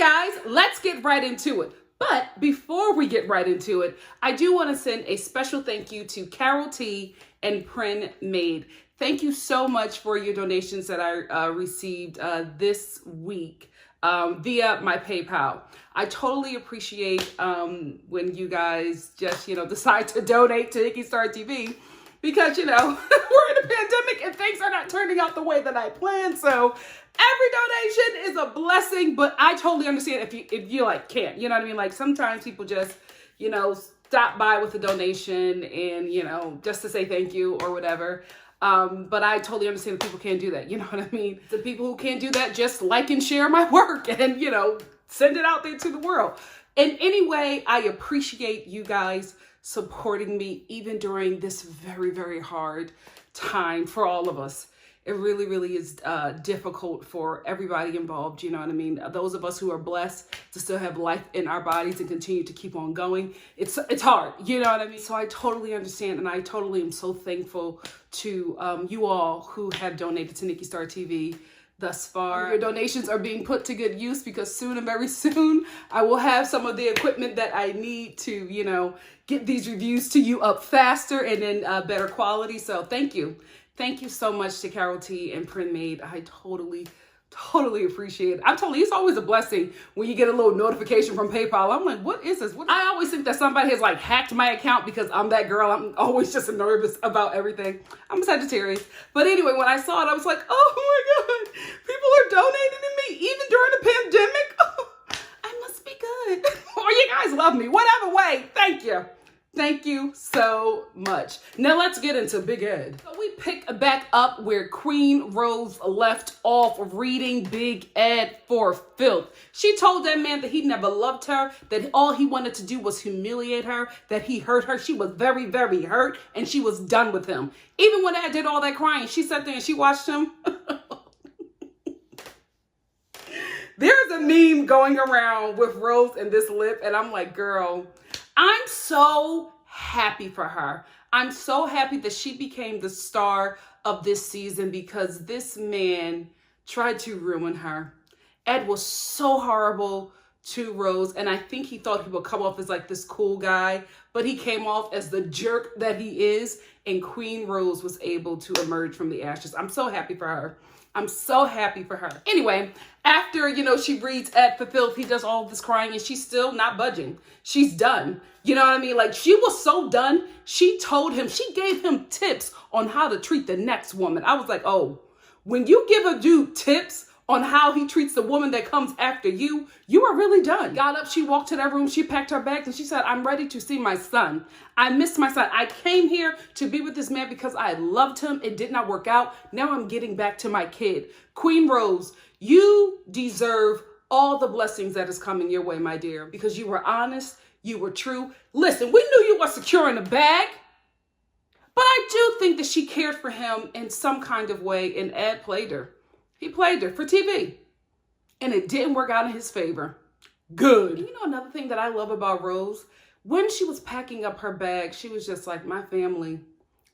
guys, let's get right into it. But before we get right into it, I do want to send a special thank you to Carol T and Prin Made. Thank you so much for your donations that I received this week via my PayPal. I totally appreciate when you guys just, decide to donate to NikkiStar TV because, we're in a pandemic and things are not turning out the way that I planned. So every donation is a blessing, but I totally understand if you like can't, you know what I mean? Like sometimes people just, stop by with a donation and, just to say thank you or whatever. But I totally understand that people can't do that. You know what I mean? The people who can't do that, just like and share my work and, send it out there to the world. And anyway, I appreciate you guys supporting me even during this very, very hard time for all of us. It really, really is difficult for everybody involved. You know what I mean? Those of us who are blessed to still have life in our bodies and continue to keep on going. It's hard. You know what I mean? So I totally understand. And I totally am so thankful to you all who have donated to NikkiStar TV thus far. Your donations are being put to good use because soon and very soon I will have some of the equipment that I need to, get these reviews to you up faster and in better quality. So thank you. Thank you so much to Carol T and Print Made. I totally appreciate it. I'm telling you, it's always a blessing when you get a little notification from PayPal. I'm like, what is this? I always think that somebody has hacked my account because I'm that girl. I'm always just nervous about everything. I'm a Sagittarius. But anyway, when I saw it, I was like, oh my God, people are donating to me even during the pandemic. Oh, I must be good. Or you guys love me. Whatever way. Thank you. Thank you so much. Now let's get into Big Ed. So we pick back up where Queen Rose left off reading Big Ed for filth. She told that man that he never loved her, that all he wanted to do was humiliate her, that he hurt her. She was very, very hurt and she was done with him. Even when Ed did all that crying, she sat there and she watched him. There's a meme going around with Rose and this lip and I'm like, girl, I'm so happy for her. I'm so happy that she became the star of this season because this man tried to ruin her. Ed was so horrible to Rose, and I think he thought he would come off as this cool guy, but he came off as the jerk that he is, and Queen Rose was able to emerge from the ashes. I'm so happy for her. I'm so happy for her. Anyway, after, she reads Ed for filth, he does all this crying and she's still not budging. She's done. You know what I mean? She was so done. She gave him tips on how to treat the next woman. I was like, oh, when you give a dude tips on how he treats the woman that comes after you, you are really done. Got up, she walked to that room, she packed her bags and she said, I'm ready to see my son. I missed my son. I came here to be with this man because I loved him. It did not work out. Now I'm getting back to my kid. Queen Rose, you deserve all the blessings that is coming your way, my dear, because you were honest, you were true. Listen, we knew you were secure in the bag, but I do think that she cared for him in some kind of way and Ed played her. He played her for TV, and it didn't work out in his favor. Good. Another thing that I love about Rose, when she was packing up her bag, she was just like, my family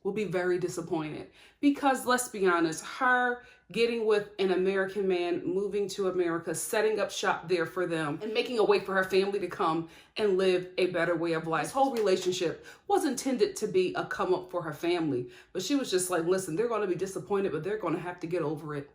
will be very disappointed. Because let's be honest, her getting with an American man, moving to America, setting up shop there for them, and making a way for her family to come and live a better way of life. This whole relationship was intended to be a come up for her family. But she was just like, listen, they're going to be disappointed, but they're going to have to get over it.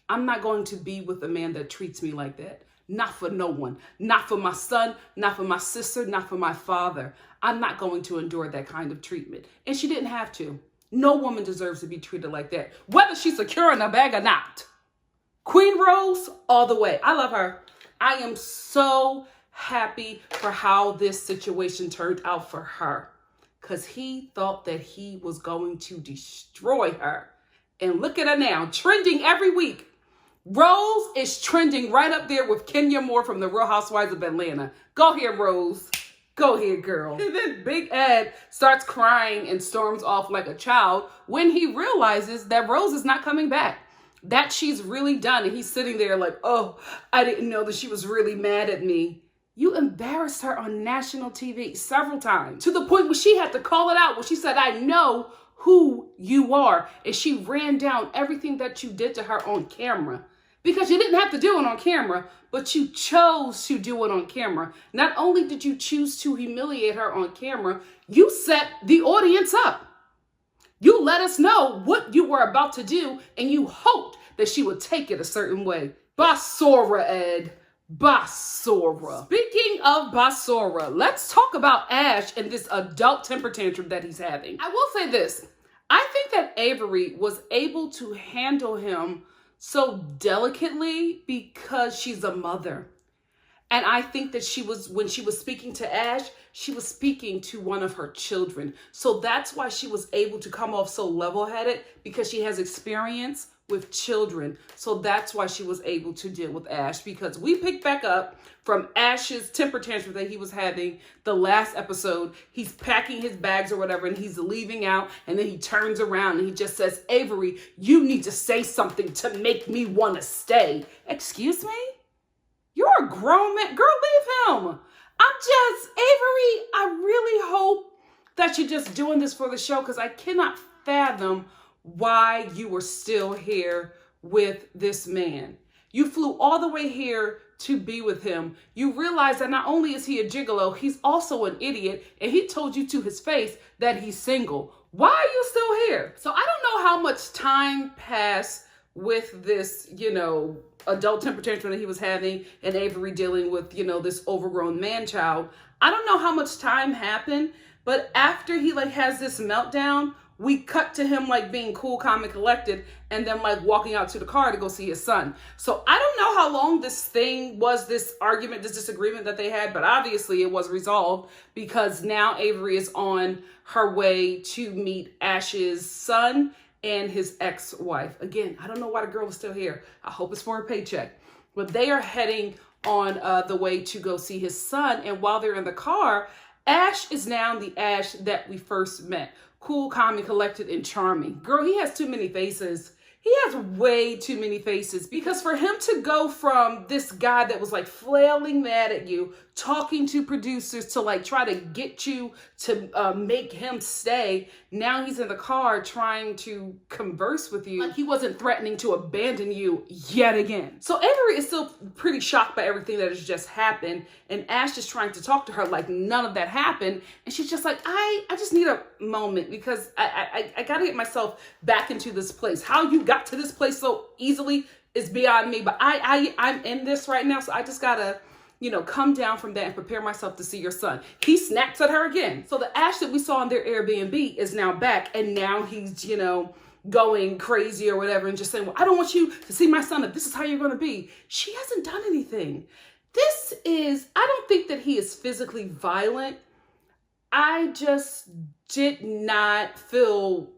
I'm not going to be with a man that treats me like that. Not for no one. Not for my son, not for my sister, not for my father. I'm not going to endure that kind of treatment. And she didn't have to. No woman deserves to be treated like that, whether she's secure in her bag or not. Queen Rose, all the way. I love her. I am so happy for how this situation turned out for her because he thought that he was going to destroy her. And look at her now, trending every week. Rose is trending right up there with Kenya Moore from the Real Housewives of Atlanta. Go ahead, Rose. Go ahead, girl. And then Big Ed starts crying and storms off like a child when he realizes that Rose is not coming back, that she's really done. And he's sitting there like, oh, I didn't know that she was really mad at me. You embarrassed her on national TV several times to the point where she had to call it out when she said, I know who you are. And she ran down everything that you did to her on camera. Because you didn't have to do it on camera, but you chose to do it on camera. Not only did you choose to humiliate her on camera, you set the audience up. You let us know what you were about to do, and you hoped that she would take it a certain way. Basura, Ed. Basura. Speaking of Basura, let's talk about Ash and this adult temper tantrum that he's having. I will say this. I think that Avery was able to handle him so delicately because she's a mother. And I think that when she was speaking to Ash, she was speaking to one of her children. So that's why she was able to come off so level-headed, because she has experience with children. So that's why she was able to deal with Ash, because we picked back up from Ash's temper tantrum that he was having the last episode. He's packing his bags or whatever, and he's leaving out, and then he turns around and he just says, Avery, you need to say something to make me want to stay. Excuse me? You're a grown man. Girl, leave him. Avery, I really hope that you're just doing this for the show, because I cannot fathom why you were still here with this man. You flew all the way here to be with him. You realize that not only is he a gigolo, he's also an idiot, and he told you to his face that he's single. Why are you still here? So I don't know how much time passed with this, adult temper tantrum that he was having, and Avery dealing with, this overgrown man child. I don't know how much time happened, but after he has this meltdown, we cut to him being cool, calm, and collected, and then walking out to the car to go see his son. So I don't know how long this argument, this disagreement that they had, but obviously it was resolved, because now Avery is on her way to meet Ash's son and his ex-wife. Again, I don't know why the girl is still here. I hope it's for a paycheck. But they are heading on the way to go see his son. And while they're in the car, Ash is now the Ash that we first met. Cool, calm, and collected, and charming. Girl, he has too many faces. He has way too many faces, because for him to go from this guy that was flailing mad at you, talking to producers to try to get you to make him stay. Now he's in the car trying to converse with you. He wasn't threatening to abandon you yet again. So Avery is still pretty shocked by everything that has just happened. And Ash is trying to talk to her like none of that happened. And she's just like, I just need a moment, because I got to get myself back into this place. How you got to this place so easily is beyond me. But I'm in this right now. So I just got to come down from that and prepare myself to see your son. He snaps at her again. So the Ash that we saw in their Airbnb is now back. And now he's, going crazy or whatever, and just saying, well, I don't want you to see my son if this is how you're going to be. She hasn't done anything. I don't think that he is physically violent. I just did not feel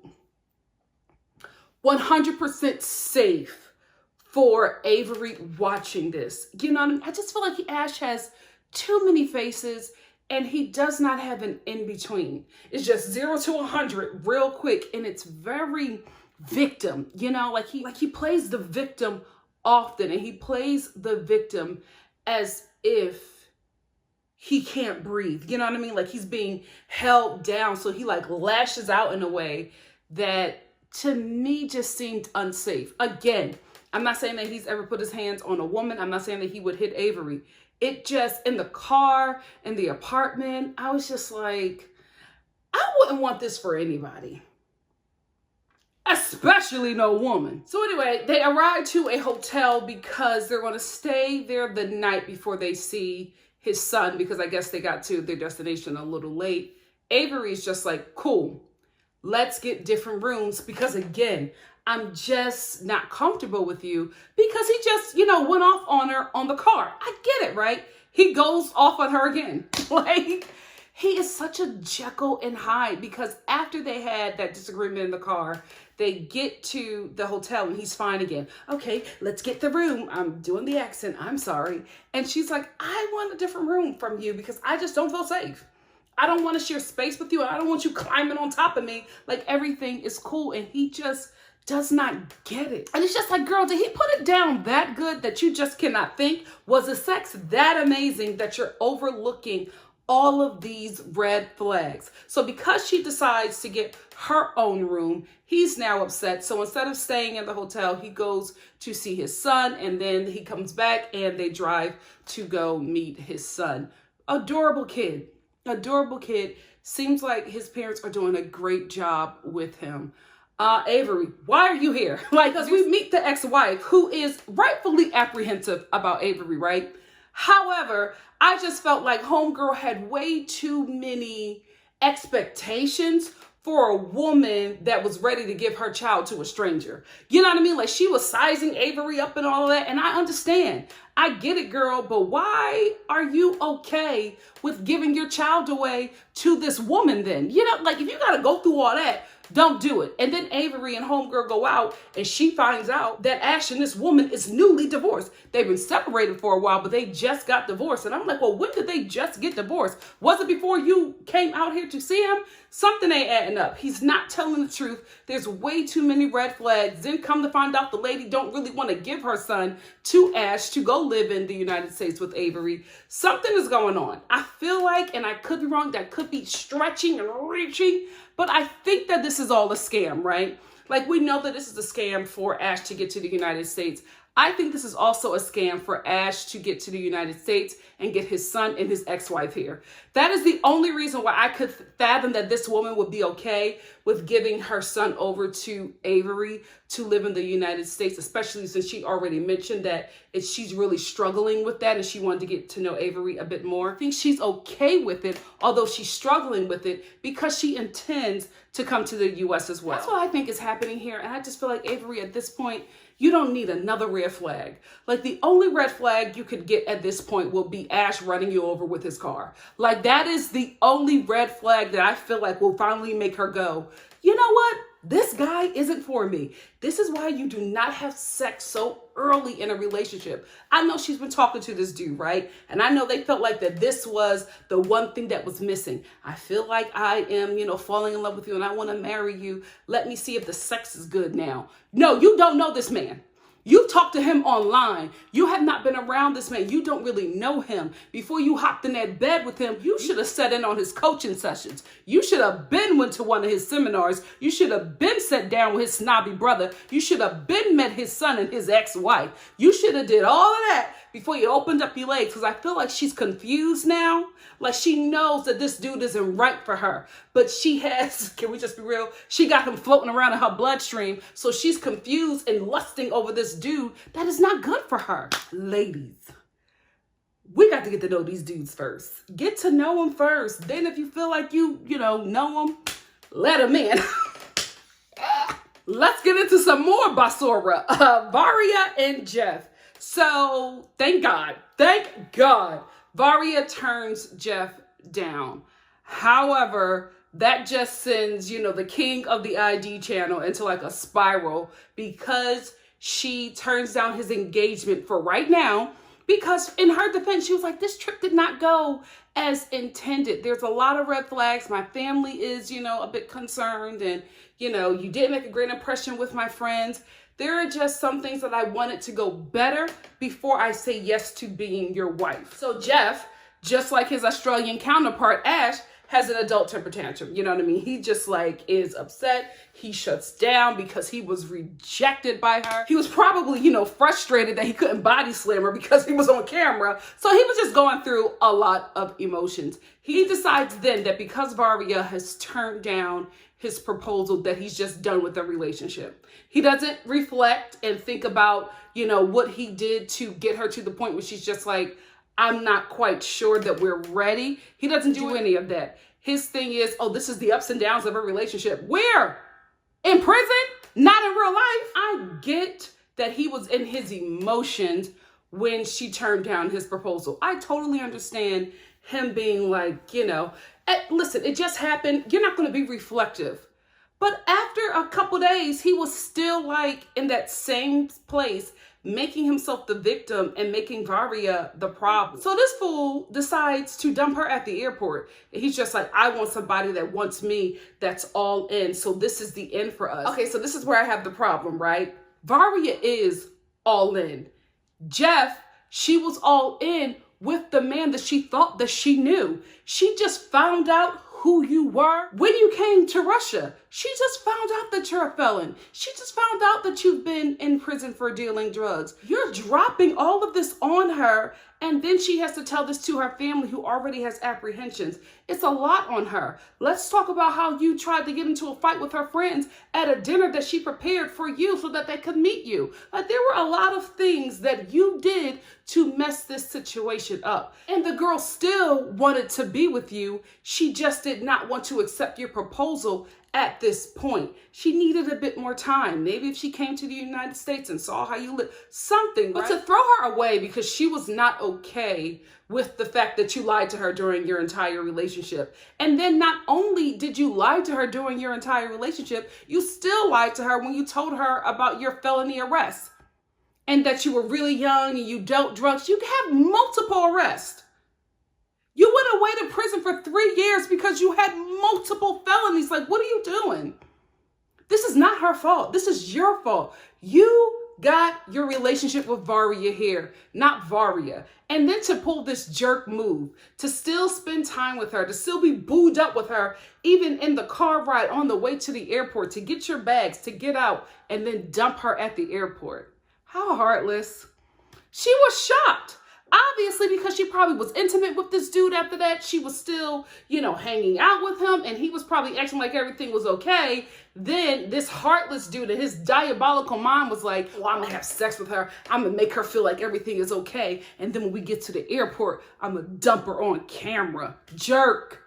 100% safe for Avery watching this. You know what I mean? I just feel like Ash has too many faces, and he does not have an in-between. It's just 0 to 100 real quick, and it's very victim. He plays the victim often, and he plays the victim as if he can't breathe. You know what I mean? He's being held down, so he lashes out in a way that to me just seemed unsafe. Again, I'm not saying that he's ever put his hands on a woman. I'm not saying that he would hit Avery. It just, in the car, in the apartment, I was just like, I wouldn't want this for anybody. Especially no woman. So anyway, they arrive to a hotel because they're going to stay there the night before they see his son, because I guess they got to their destination a little late. Avery's just like, cool, let's get different rooms, because again, I'm just not comfortable with you, because he just, went off on her on the car. I get it, right? He goes off on her again. He is such a Jekyll and Hyde, because after they had that disagreement in the car, they get to the hotel and he's fine again. Okay, let's get the room. I'm doing the accent. I'm sorry. And she's like, I want a different room from you, because I just don't feel safe. I don't want to share space with you. I don't want you climbing on top of me. Everything is cool. And he just does not get it. And it's just like, girl, did he put it down that good that you just cannot think? Was the sex that amazing that you're overlooking all of these red flags. So because she decides to get her own room, he's now upset. So instead of staying in the hotel, he goes to see his son, and then he comes back and they drive to go meet his son. Adorable kid. Adorable kid. Seems like his parents are doing a great job with him. Avery, why are you here? Like, because we meet the ex-wife who is rightfully apprehensive about Avery, right? However, I just felt like homegirl had way too many expectations for a woman that was ready to give her child to a stranger. You know what I mean? Like, she was sizing Avery up and all of that. And I understand. I get it, girl. But why are you okay with giving your child away to this woman then? You know, like, if you got to go through all that, don't do it. And then Avery and homegirl go out and she finds out that Ash and this woman is newly divorced. They've been separated for a while, but they just got divorced. And I'm like, well, when did they just get divorced? Was it before you came out here to see him? Something ain't adding up. He's not telling the truth. There's way too many red flags. Then come to find out the lady don't really want to give her son to Ash to go live in the United States with Avery. Something is going on. I feel like, and I could be wrong, that could be stretching and reaching, but I think that this is all a scam, right? Like, we know that this is a scam for Ash to get to the United States. I think this is also a scam for Ash to get to the United States and get his son and his ex-wife here. That is the only reason why I could fathom that this woman would be okay with giving her son over to Avery to live in the United States, especially since she already mentioned that she's really struggling with that and she wanted to get to know Avery a bit more. I think she's okay with it, although she's struggling with it because she intends to come to the U.S. as well. That's what I think is happening here. And I just feel like Avery at this point, you don't need another red flag. Like, the only red flag you could get at this point will be Ash running you over with his car. Like, that is the only red flag that I feel like will finally make her go, you know what? This guy isn't for me. This is why you do not have sex so early in a relationship. I know she's been talking to this dude, right? And I know they felt like that this was the one thing that was missing. I feel like I am, falling in love with you and I want to marry you. Let me see if the sex is good now. No, you don't know this man. You talked to him online. You have not been around this man. You don't really know him. Before you hopped in that bed with him, you should have sat in on his coaching sessions. You should have went to one of his seminars. You should have sat down with his snobby brother. You should have met his son and his ex-wife. You should have did all of that before you opened up your legs, because I feel like she's confused now. Like, she knows that this dude isn't right for her, but she has, can we just be real? She got him floating around in her bloodstream, so she's confused and lusting over this dude that is not good for her. Ladies, we got to get to know these dudes first. Get to know them first. Then if you feel like you know them, let them in. Let's get into some more basura. Varia and Jeff. So thank God, Varia turns Jeff down. However, that just sends, the king of the ID channel into like a spiral, because she turns down his engagement for right now, because in her defense, she was like, this trip did not go as intended. There's a lot of red flags. My family is, a bit concerned, and, you did make a great impression with my friends. There are just some things that I wanted to go better before I say yes to being your wife. So Jeff, just like his Australian counterpart, Ash, has an adult temper tantrum. You know what I mean? He just is upset. He shuts down because he was rejected by her. He was probably, frustrated that he couldn't body slam her because he was on camera. So he was just going through a lot of emotions. He decides then that because Varia has turned down his proposal, that he's just done with the relationship. He doesn't reflect and think about, what he did to get her to the point where she's just like, I'm not quite sure that we're ready. He doesn't do any of that. His thing is, this is the ups and downs of a relationship. Where? In prison? Not in real life. I get that he was in his emotions when she turned down his proposal. I totally understand him being like, listen, it just happened. You're not going to be reflective. But after a couple days, he was still in that same place, making himself the victim and making Varia the problem. So this fool decides to dump her at the airport. And he's just like, I want somebody that wants me, that's all in. So this is the end for us. Okay, so this is where I have the problem, right? Varia is all in. Jeff, she was all in with the man that she thought that she knew. She just found out who you were when you came to Russia. She just found out that you're a felon. She just found out that you've been in prison for dealing drugs. You're dropping all of this on her, and then she has to tell this to her family who already has apprehensions. It's a lot on her. Let's talk about how you tried to get into a fight with her friends at a dinner that she prepared for you so that they could meet you. Like, there were a lot of things that you did to mess this situation up. And the girl still wanted to be with you. She just did not want to accept your proposal at this point. She needed a bit more time. Maybe if she came to the United States and saw how you live, something. But to throw her away because she was not okay with the fact that you lied to her during your entire relationship. And then not only did you lie to her during your entire relationship, you still lied to her when you told her about your felony arrest and that you were really young and you dealt drugs. You have multiple arrests. You went away to prison for 3 years because you had multiple felonies. Like, what are you doing? This is not her fault. This is your fault. You got your relationship with Varia here, not Varia. And then to pull this jerk move, to still spend time with her, to still be booed up with her, even in the car ride on the way to the airport, to get your bags, to get out, and then dump her at the airport. How heartless. She was shocked. Obviously, because she probably was intimate with this dude after that. She was still, hanging out with him, and he was probably acting like everything was okay. Then this heartless dude and his diabolical mind was like, well, I'm gonna have sex with her. I'm gonna make her feel like everything is okay. And then when we get to the airport, I'm gonna dump her on camera. Jerk.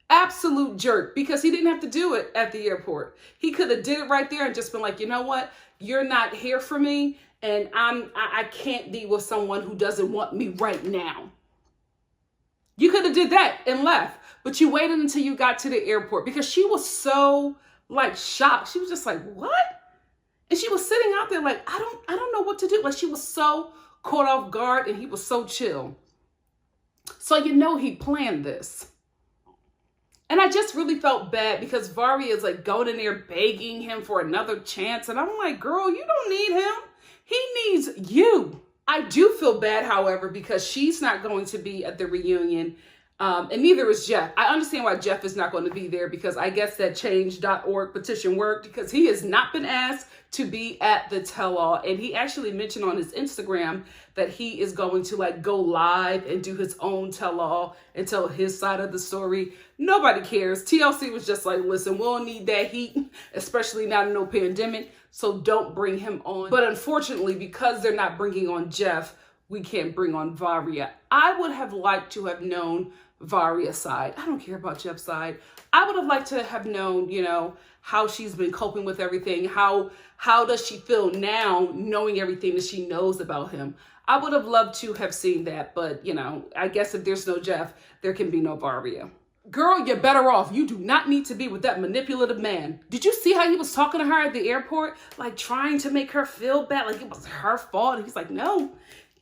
Absolute jerk, because he didn't have to do it at the airport. He could have did it right there and just been like, you know what? You're not here for me. And I can't be with someone who doesn't want me right now. You could have did that and left, but you waited until you got to the airport because she was so shocked. She was just like, what? And she was sitting out there like, I don't know what to do. Like, she was so caught off guard, and he was so chill. So he planned this. And I just really felt bad because Varia is going in there begging him for another chance. And I'm like, girl, you don't need him. He needs you. I do feel bad, however, because she's not going to be at the reunion, and neither is Jeff. I understand why Jeff is not going to be there because I guess that change.org petition worked because he has not been asked to be at the tell-all. And he actually mentioned on his Instagram that he is going to go live and do his own tell-all and tell his side of the story. Nobody cares. TLC was just like, listen, we don't need that heat, especially not in no pandemic. So don't bring him on. But unfortunately, because they're not bringing on Jeff, we can't bring on Varia. I would have liked to have known Varia's side. I don't care about Jeff's side. I would have liked to have known, how she's been coping with everything. How does she feel now knowing everything that she knows about him? I would have loved to have seen that. But, I guess if there's no Jeff, there can be no Varia. Girl, you're better off. You do not need to be with that manipulative man. Did you see how he was talking to her at the airport? Trying to make her feel bad, like it was her fault. And he's like, no,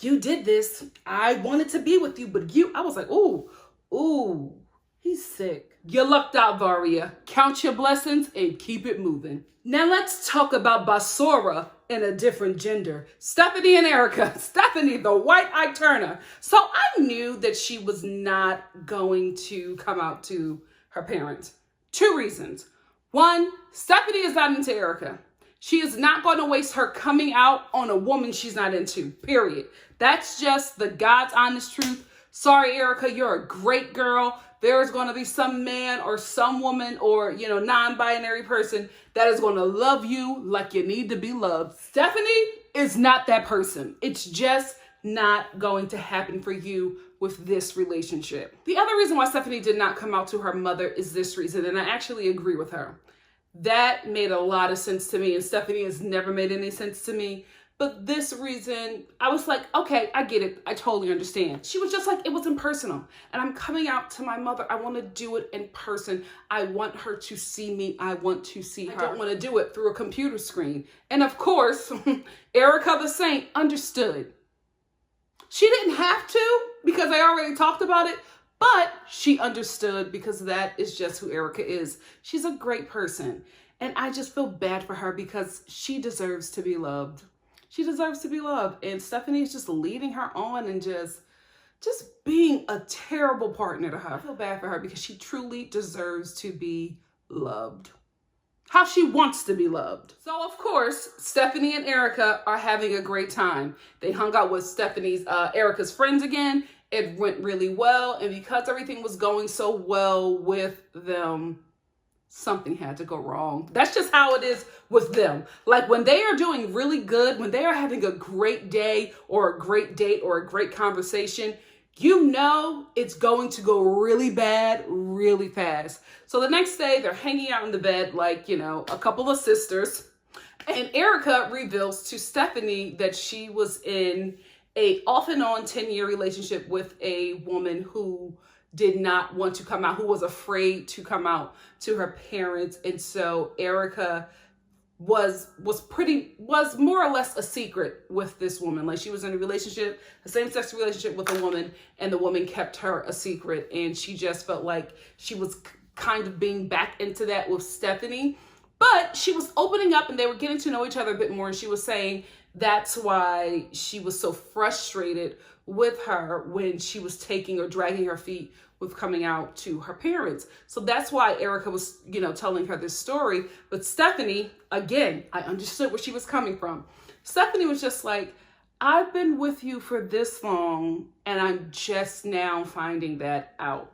you did this. I wanted to be with you, but I was like, ooh, he's sick. You lucked out, Varia. Count your blessings and keep it moving. Now let's talk about Basura in a different gender. Stephanie and Erica. Stephanie, the white-eyed Turner. So I knew that she was not going to come out to her parents. 2 reasons. 1, Stephanie is not into Erica. She is not going to waste her coming out on a woman she's not into, period. That's just the God's honest truth. Sorry, Erica, you're a great girl. There's going to be some man or some woman or, non-binary person that is going to love you like you need to be loved. Stephanie is not that person. It's just not going to happen for you with this relationship. The other reason why Stephanie did not come out to her mother is this reason, and I actually agree with her. That made a lot of sense to me, and Stephanie has never made any sense to me. But this reason, I was like, okay, I get it. I totally understand. She was just like, it was impersonal. And I'm coming out to my mother. I want to do it in person. I want her to see me. I want to see her. I don't want to do it through a computer screen. And of course, Erica the Saint understood. She didn't have to because I already talked about it. But she understood because that is just who Erica is. She's a great person. And I just feel bad for her because she deserves to be loved. She deserves to be loved. And Stephanie is just leading her on and just just being a terrible partner to her. I feel bad for her because she truly deserves to be loved how she wants to be loved. So of course, Stephanie and Erica are having a great time. They hung out with Erica's friends again. It went really well. And because everything was going so well with them, something had to go wrong. That's just how it is with them. Like when they are doing really good, when they are having a great day or a great date or a great conversation, you know it's going to go really bad really fast. So the next day they're hanging out in the bed like, you know, a couple of sisters. And Erica reveals to Stephanie that she was in a off and on 10-year relationship with a woman who did not want to come out, who was afraid to come out to her parents. And so Erica was more or less a secret with this woman. Like she was in a relationship, a same-sex relationship with a woman, and the woman kept her a secret. And she just felt like she was kind of being back into that with Stephanie. But she was opening up and they were getting to know each other a bit more. And she was saying that's why she was so frustrated with her when she was taking or dragging her feet with coming out to her parents. So that's why Erica was, you know, telling her this story. But Stephanie, again, I understood where she was coming from. Stephanie was just like, I've been with you for this long and I'm just now finding that out.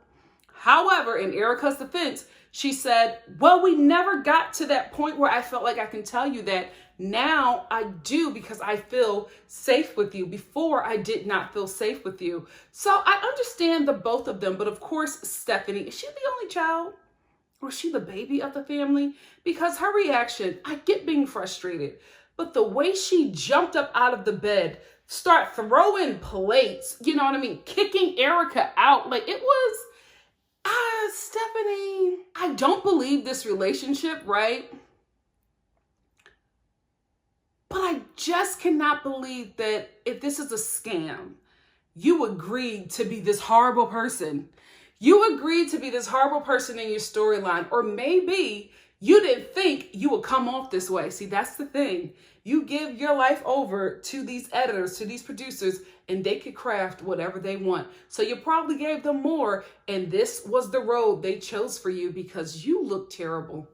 However, in Erica's defense, she said, well, we never got to that point where I felt like I can tell you that. Now I do because I feel safe with you. Before I did not feel safe with you. So I understand the both of them. But of course, Stephanie, is she the only child? Or is she the baby of the family? Because her reaction, I get being frustrated. But the way she jumped up out of the bed, start throwing plates, you know what I mean? Kicking Erica out. Like it was, Stephanie, I don't believe this relationship, right? But I just cannot believe that if this is a scam, you agreed to be this horrible person. You agreed to be this horrible person in your storyline. Or maybe you didn't think you would come off this way. See, that's the thing. You give your life over to these editors, to these producers, and they could craft whatever they want. So you probably gave them more. And this was the road they chose for you because you look terrible.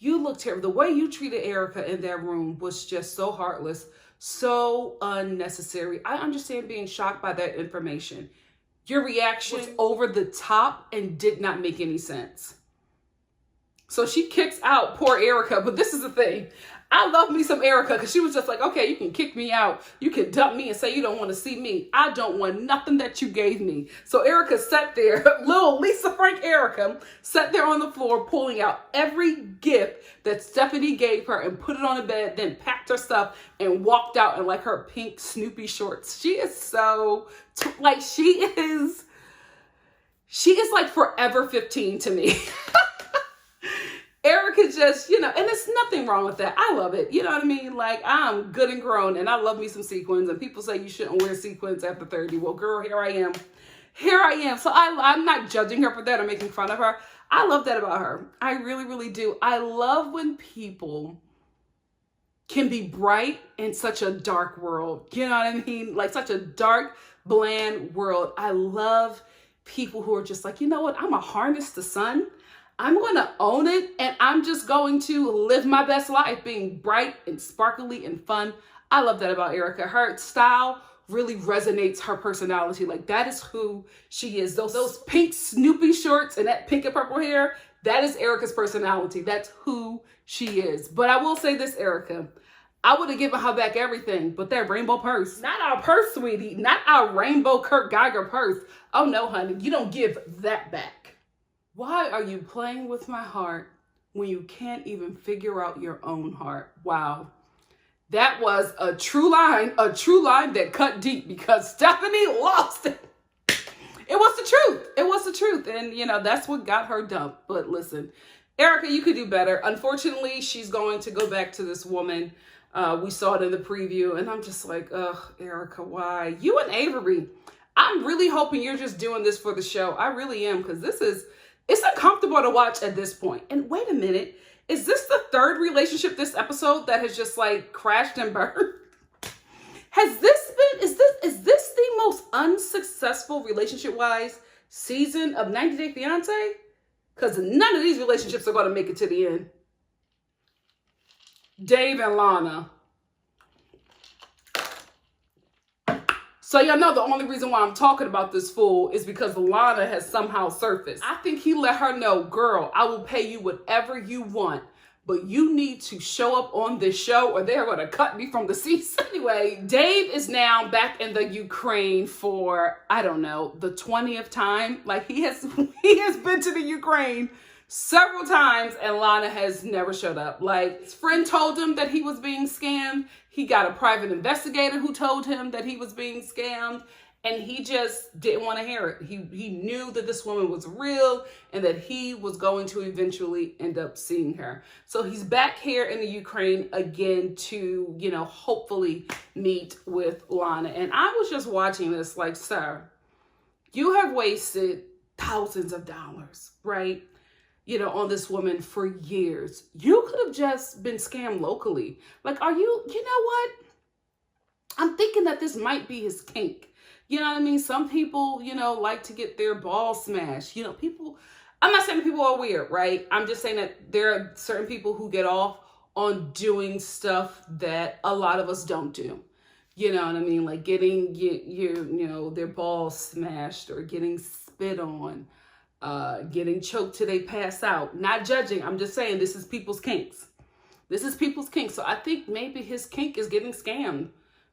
You look terrible. The way you treated Erica in that room was just so heartless, so unnecessary. I understand being shocked by that information. Your reaction was over the top and did not make any sense. So she kicks out poor Erica, but this is the thing. I love me some Erica because she was just like, okay, you can kick me out. You can dump me and say you don't want to see me. I don't want nothing that you gave me. So Erica sat there, little Lisa Frank Erica, sat there on the floor pulling out every gift that Stephanie gave her and put it on the bed, then packed her stuff and walked out in like her pink Snoopy shorts. She is so, like she is like forever 15 to me. Erica just, you know, and there's nothing wrong with that. I love it. You know what I mean? Like, I'm good and grown, and I love me some sequins, and people say you shouldn't wear sequins after 30. Well, girl, here I am. Here I am. So I'm not judging her for that or making fun of her. I love that about her. I really, really do. I love when people can be bright in such a dark world. You know what I mean? Like, such a dark, bland world. I love people who are just like, you know what? I'm going to harness the sun. I'm going to own it, and I'm just going to live my best life being bright and sparkly and fun. I love that about Erica. Her style really resonates her personality. Like, that is who she is. Those pink Snoopy shorts and that pink and purple hair, that is Erica's personality. That's who she is. But I will say this, Erica. I would have given her back everything, but that rainbow purse. Not our purse, sweetie. Not our rainbow Kurt Geiger purse. Oh, no, honey. You don't give that back. Why are you playing with my heart when you can't even figure out your own heart? Wow. That was a true line that cut deep because Stephanie lost it. It was the truth. It was the truth. And, you know, that's what got her dumped. But listen, Erica, you could do better. Unfortunately, she's going to go back to this woman. We saw it in the preview. And I'm just like, ugh, Erica, why? You and Avery, I'm really hoping you're just doing this for the show. I really am, because it's uncomfortable to watch at this point. And wait a minute, is this the third relationship this episode that has just like crashed and burned? Is this the most unsuccessful relationship-wise season of 90 Day Fiancé? Because none of these relationships are going to make it to the end. Dave and Lana. So y'all know the only reason why I'm talking about this fool is because Lana has somehow surfaced. I think he let her know, girl, I will pay you whatever you want, but you need to show up on this show or they're going to cut me from the seats. Anyway, Dave is now back in the Ukraine for, I don't know, the 20th time. Like he has been to the Ukraine several times and Lana has never showed up. Like his friend told him that he was being scammed. He got a private investigator who told him that he was being scammed. And he just didn't want to hear it. He knew that this woman was real and that he was going to eventually end up seeing her. So he's back here in the Ukraine again to, you know, hopefully meet with Lana. And I was just watching this like, sir, you have wasted thousands of dollars, right? You know, on this woman for years. You could have just been scammed locally. Like, you know what? I'm thinking that this might be his kink. You know what I mean? Some people, you know, like to get their balls smashed. You know, I'm not saying people are weird, right? I'm just saying that there are certain people who get off on doing stuff that a lot of us don't do. You know what I mean? Like getting, you know, their balls smashed or getting spit on. Getting choked till they pass out. Not judging. I'm just saying this is people's kinks. This is people's kinks. So I think maybe his kink is getting scammed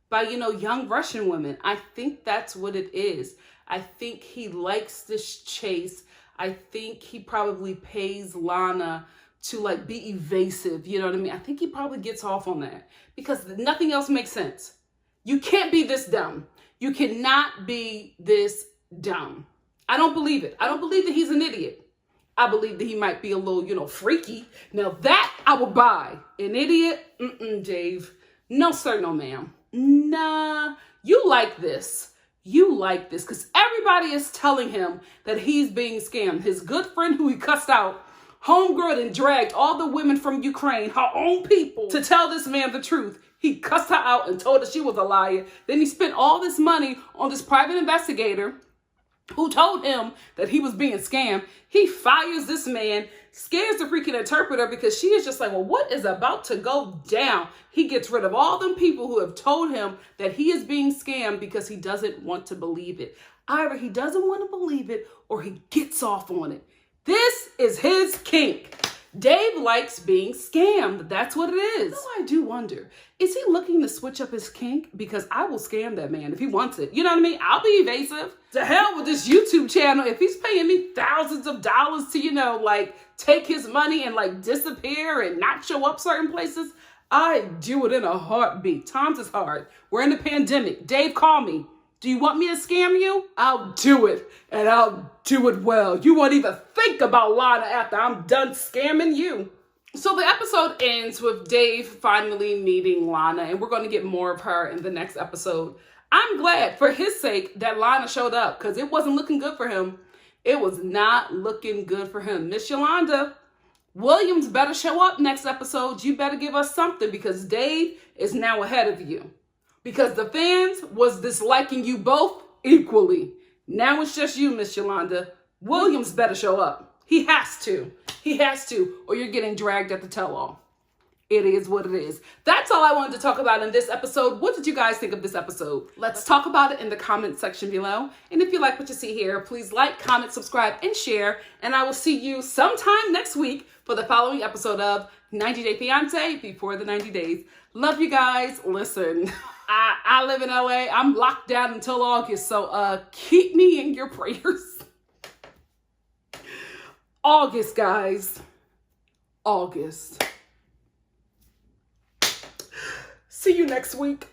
by, you know, young Russian women. I think that's what it is. I think he likes this chase. I think he probably pays Lana to like be evasive. You know what I mean? I think he probably gets off on that because nothing else makes sense. You can't be this dumb. You cannot be this dumb. I don't believe it. I don't believe that he's an idiot. I believe that he might be a little, you know, freaky. Now that I will buy. An idiot? Dave. No, sir, no, ma'am. Nah, you like this. You like this because everybody is telling him that he's being scammed. His good friend who he cussed out, homegirl, and dragged all the women from Ukraine, her own people, to tell this man the truth. He cussed her out and told her she was a liar. Then he spent all this money on this private investigator who told him that he was being scammed. He fires this man, scares the freaking interpreter because she is just like, well, what is about to go down? He gets rid of all them people who have told him that he is being scammed because he doesn't want to believe it. Either he doesn't want to believe it or he gets off on it. This is his kink. Dave likes being scammed. That's what it is. So I do wonder, is he looking to switch up his kink? Because I will scam that man if he wants it. You know what I mean? I'll be evasive. To hell with this YouTube channel. If he's paying me thousands of dollars to, you know, like take his money and like disappear and not show up certain places, I do it in a heartbeat. Times is hard. We're in the pandemic. Dave, call me. Do you want me to scam you? I'll do it, and I'll do it well. You won't even think about Lana after I'm done scamming you. So the episode ends with Dave finally meeting Lana, and we're going to get more of her in the next episode. I'm glad, for his sake, that Lana showed up, because it wasn't looking good for him. It was not looking good for him. Miss Yolanda Williams better show up next episode. You better give us something, because Dave is now ahead of you. Because the fans was disliking you both equally. Now it's just you, Miss Yolanda. Williams better show up. He has to. He has to, or you're getting dragged at the tell-all. It is what it is. That's all I wanted to talk about in this episode. What did you guys think of this episode? Let's talk about it in the comment section below. And if you like what you see here, please like, comment, subscribe, and share. And I will see you sometime next week for the following episode of 90 Day Fiancé before the 90 days. Love you guys. Listen, I live in LA. I'm locked down until August. So keep me in your prayers. August, guys. August. See you next week.